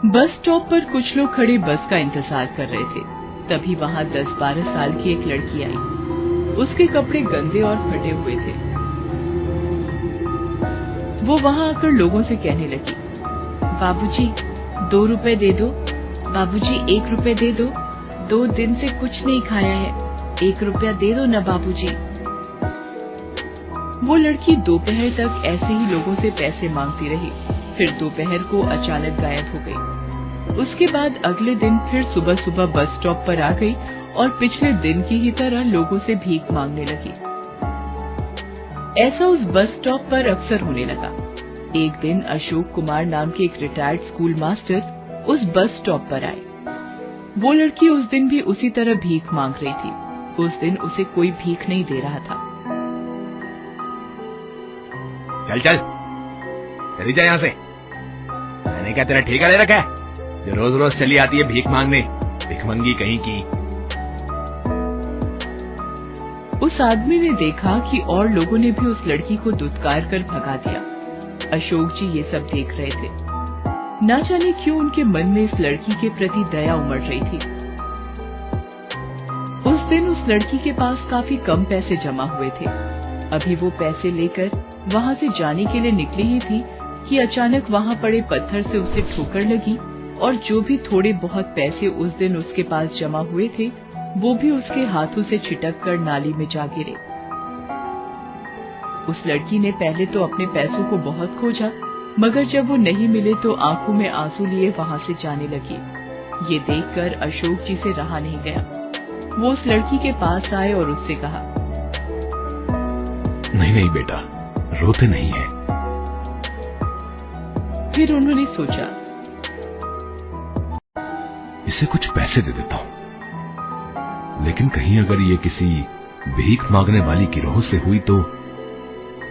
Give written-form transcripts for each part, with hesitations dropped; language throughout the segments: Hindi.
बस स्टॉप पर कुछ लोग खड़े बस का इंतजार कर रहे थे। तभी वहाँ 10-12 साल की एक लड़की आई। उसके कपड़े गंदे और फटे हुए थे। वो वहाँ आकर लोगों से कहने लगी, बाबूजी 2 रुपए दे दो, बाबूजी 1 रुपए दे दो, 2 दिन से कुछ नहीं खाया है, 1 रुपया दे दो ना बाबूजी। वो लड़की दोपहर तक ऐसे ही लोगों से पैसे मांगती रही। फिर दोपहर को अचानक गायब हो गई। उसके बाद अगले दिन फिर सुबह सुबह बस स्टॉप पर आ गई और पिछले दिन की ही तरह लोगों से भीख मांगने लगी। ऐसा उस बस स्टॉप पर अक्सर होने लगा। एक दिन अशोक कुमार नाम के एक रिटायर्ड स्कूल मास्टर उस बस स्टॉप पर आए। वो लड़की उस दिन भी उसी तरह भीख मांग रही थी। उस दिन उसे कोई भीख नहीं दे रहा था। चल चल चली जा यहाँ से। मैंने क्या तेरा ठेका ले रखा है जो रोज रोज चली आती है भीख मांगने, भिखमंगी कहीं की। उस आदमी ने देखा कि और लोगों ने भी उस लड़की को दुत्कार कर भगा दिया। अशोक जी ये सब देख रहे थे। ना जाने क्यों उनके मन में इस लड़की के प्रति दया उमड़ रही थी। उस दिन उस लड़की के पास काफी कम पैसे जमा हुए थे। अभी वो पैसे लेकर वहाँ से जाने के लिए निकली ही थी कि अचानक वहाँ पड़े पत्थर से उसे ठोकर लगी और जो भी थोड़े बहुत पैसे उस दिन उसके पास जमा हुए थे वो भी उसके हाथों से छिटक कर नाली में जा गिरे। उस लड़की ने पहले तो अपने पैसों को बहुत खोजा, मगर जब वो नहीं मिले तो आंखों में आंसू लिए वहाँ से जाने लगी। ये देखकर अशोक जी से रहा नहीं गया। वो उस लड़की के पास आए और उससे कहा, नहीं नहीं बेटा, रोते नहीं है। फिर उन्होंने सोचा, इसे कुछ पैसे दे देता हूँ, लेकिन कहीं अगर ये किसी भीख मांगने वाली गिरोह से हुई तो,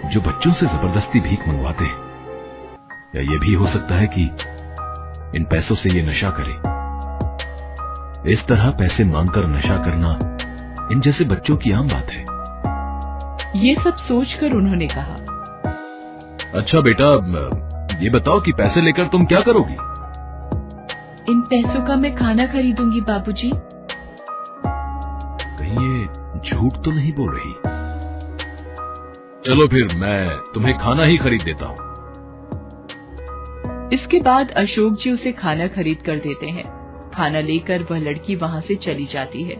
जो बच्चों से जबरदस्ती भीख मंगवाते हैं, या ये भी हो सकता है कि इन पैसों से ये नशा करे। इस तरह पैसे मांगकर नशा करना इन जैसे बच्चों की आम बात है। ये सब सोचकर उन्होंने कहा, अच्छा बेटा, ये बताओ कि पैसे लेकर तुम क्या करोगी? इन पैसों का मैं खाना खरीदूंगी बाबूजी। कहीं ये झूठ तो नहीं बोल रही? चलो फिर मैं तुम्हें खाना ही खरीद देता हूँ। इसके बाद अशोक जी उसे खाना खरीद कर देते हैं। खाना लेकर वह लड़की वहाँ से चली जाती है।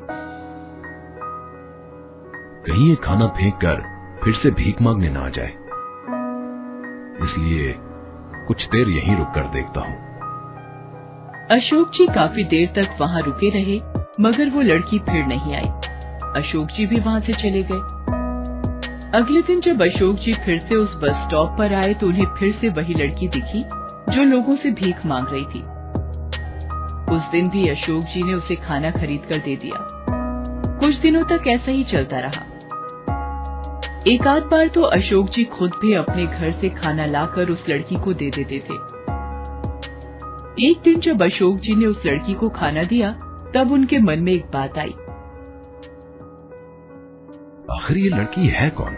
कहीं ये खाना फेंक कर फिर से भीख मांगने ना आ जाए, इसलिए कुछ देर यहीं रुक कर देखता हूँ। अशोक जी काफी देर तक वहाँ रुके रहे, मगर वो लड़की फिर नहीं आई। अशोक जी भी वहाँ से चले गए। अगले दिन जब अशोक जी फिर से उस बस स्टॉप पर आए तो उन्हें फिर से वही लड़की दिखी जो लोगों से भीख मांग रही थी। उस दिन भी अशोक जी ने उसे खाना खरीद कर दे दिया। कुछ दिनों तक ऐसा ही चलता रहा। एक आध बार तो अशोक जी खुद भी अपने घर से खाना लाकर उस लड़की को दे देते थे। एक दिन जब अशोक जी ने उस लड़की को खाना दिया तब उनके मन में एक बात आई, आखिर ये लड़की है कौन,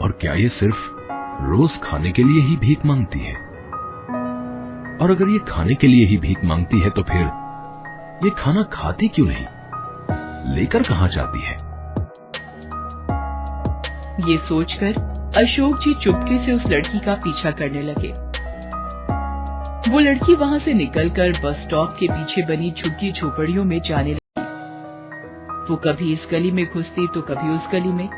और क्या ये सिर्फ रोज खाने के लिए ही भीख मांगती है? और अगर ये खाने के लिए ही भीख मांगती है तो फिर ये खाना खाती क्यों नहीं, लेकर कहाँ जाती है? ये सोचकर अशोक जी चुपके से उस लड़की का पीछा करने लगे। वो लड़की वहाँ से निकलकर बस स्टॉप के पीछे बनी झुग्गी झोपड़ियों में जाने लगी। वो कभी इस गली में घुसती तो कभी उस गली में।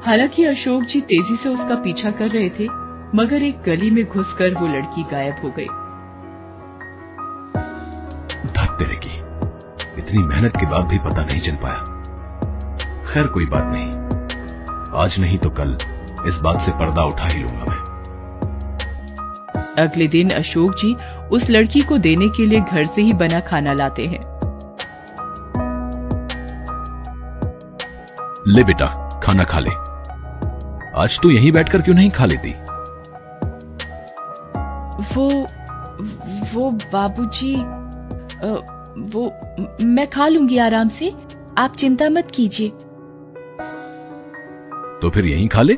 हालांकि अशोक जी तेजी से उसका पीछा कर रहे थे, मगर एक गली में घुसकर वो लड़की गायब हो गई। धत तेरे की, इतनी मेहनत के बाद भी पता नहीं चल पाया। खैर कोई बात नहीं, आज नहीं तो कल इस बात से पर्दा उठा ही लूंगा मैं। अगले दिन अशोक जी उस लड़की को देने के लिए घर से ही बना खाना लाते हैं। ले बेटा, खाना खा ले। आज तू यहीं बैठकर क्यों नहीं खा लेती? वो बाबूजी, वो मैं खा लूंगी आराम से, आप चिंता मत कीजिए। तो फिर यहीं खा ले।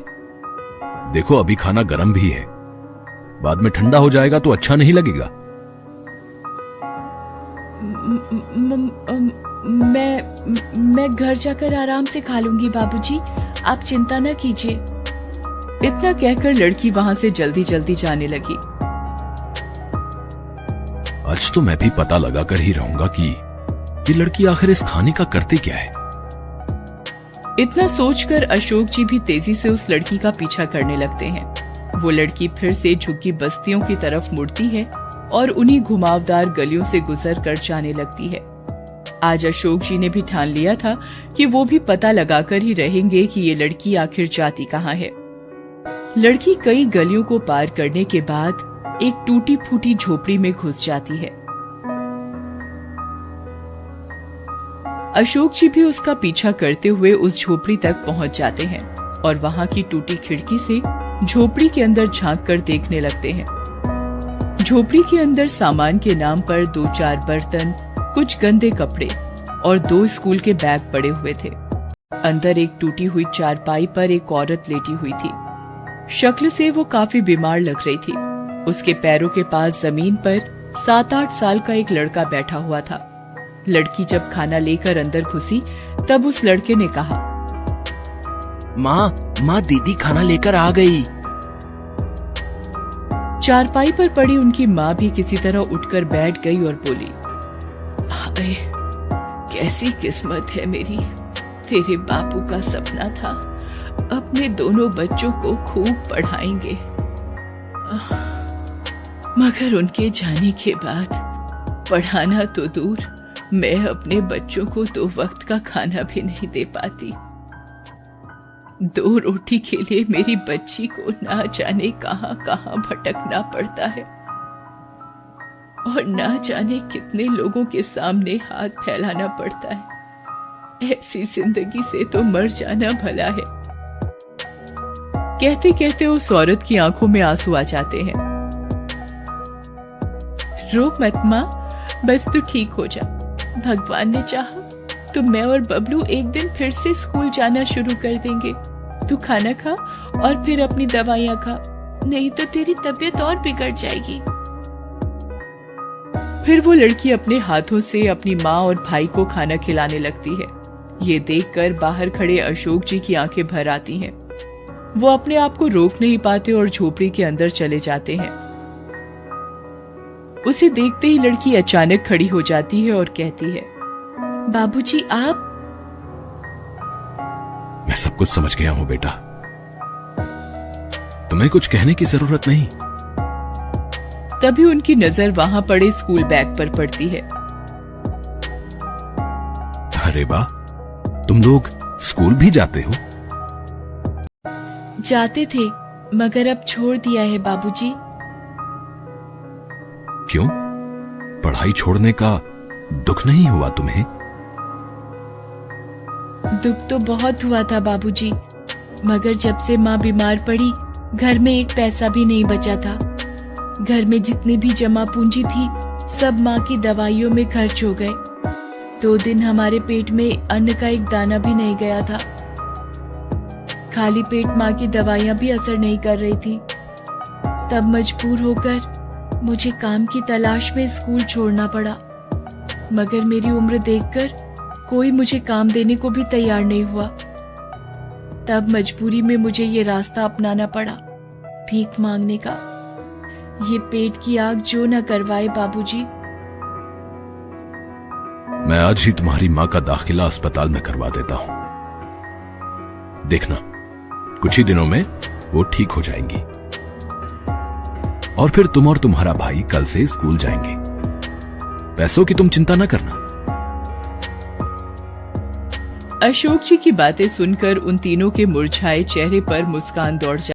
देखो अभी खाना गर्म भी है, बाद में ठंडा हो जाएगा तो अच्छा नहीं लगेगा। मैं घर जाकर आराम से खा लूंगी बाबूजी, आप चिंता न कीजिए। इतना कहकर लड़की वहां से जल्दी जल्दी जाने लगी। आज तो मैं भी पता लगा कर ही रहूंगा कि ये लड़की आखिर इस खाने का करते क्या है। इतना सोचकर अशोक जी भी तेजी से उस लड़की का पीछा करने लगते हैं। वो लड़की फिर से झुग्गी बस्तियों की तरफ मुड़ती है और उन्हीं घुमावदार गलियों से गुजर कर जाने लगती है। आज अशोक जी ने भी ठान लिया था कि वो भी पता लगाकर ही रहेंगे कि ये लड़की आखिर जाती कहाँ है। लड़की कई गलियों को पार करने के बाद एक टूटी फूटी झोपड़ी में घुस जाती है। अशोक जी भी उसका पीछा करते हुए उस झोपड़ी तक पहुंच जाते हैं और वहां की टूटी खिड़की से झोपड़ी के अंदर झांक कर देखने लगते हैं। झोपड़ी के अंदर सामान के नाम पर 2-4 बर्तन, कुछ गंदे कपड़े और 2 स्कूल के बैग पड़े हुए थे। अंदर एक टूटी हुई चारपाई पर एक औरत लेटी हुई थी। शक्ल से वो काफी बीमार लग रही थी। उसके पैरों के पास जमीन पर 7-8 साल का एक लड़का बैठा हुआ था। लड़की जब खाना लेकर अंदर घुसी तब उस लड़के ने कहा, माँ दीदी खाना लेकर आ गई। चारपाई पर पड़ी उनकी माँ भी किसी तरह उठकर बैठ गई और बोली, हाय, कैसी किस्मत है मेरी। तेरे बापू का सपना था अपने दोनों बच्चों को खूब पढ़ाएंगे, मगर उनके जाने के बाद पढ़ाना तो दूर, मैं अपने बच्चों को 2 वक्त का खाना भी नहीं दे पाती। 2 रोटी के लिए मेरी बच्ची को ना जाने कहां कहां भटकना पड़ता है और ना जाने कितने लोगों के सामने हाथ फैलाना पड़ता है। ऐसी जिंदगी से तो मर जाना भला है। कहते कहते उस औरत की आंखों में आंसू आ जाते हैं। रो मत माँ, बस तू ठीक हो जा। भगवान ने चाहा तो मैं और बबलू एक दिन फिर से स्कूल जाना शुरू कर देंगे। तू खाना खा और फिर अपनी दवाइयां खा, नहीं तो तेरी तबीयत और बिगड़ जाएगी। फिर वो लड़की अपने हाथों से अपनी माँ और भाई को खाना खिलाने लगती है। ये देखकर बाहर खड़े अशोक जी की आंखें भर आती हैं। वो अपने आप को रोक नहीं पाते और झोपड़ी के अंदर चले जाते हैं। उसे देखते ही लड़की अचानक खड़ी हो जाती है और कहती है, बाबूजी आप? मैं सब कुछ समझ गया हूं बेटा, तुम्हें कुछ कहने की जरूरत नहीं। तभी उनकी नजर वहां पड़े स्कूल बैग पर पड़ती है। अरे वाह, तुम लोग स्कूल भी जाते हो? जाते थे, मगर अब छोड़ दिया है बाबूजी। क्यों? पढ़ाई छोड़ने का दुख नहीं हुआ तुम्हें? दुख तो बहुत हुआ था बाबूजी, मगर जब से माँ बीमार पड़ी घर में एक पैसा भी नहीं बचा था। घर में जितनी भी जमा पूंजी थी सब माँ की दवाइयों में खर्च हो गए। 2 दिन हमारे पेट में अन्न का एक दाना भी नहीं गया था। खाली पेट माँ की दवाइयां भी असर नहीं कर रही थी। तब मजबूर होकर मुझे काम की तलाश में स्कूल छोड़ना पड़ा, मगर मेरी उम्र देखकर कोई मुझे काम देने को भी तैयार नहीं हुआ। तब मजबूरी में मुझे ये रास्ता अपनाना पड़ा, भीख मांगने का। ये पेट की आग जो न करवाए बाबूजी। मैं आज ही तुम्हारी माँ का दाखिला अस्पताल में करवा देता हूं। देखना, कुछ ही दिनों में वो ठीक हो जाएंगी और फिर तुम और तुम्हारा भाई कल से स्कूल जाएंगे। पैसों की तुम चिंता न करना। अशोक जी की बातें सुनकर उन तीनों के मुरझाए चेहरे पर मुस्कान दौड़ जाती।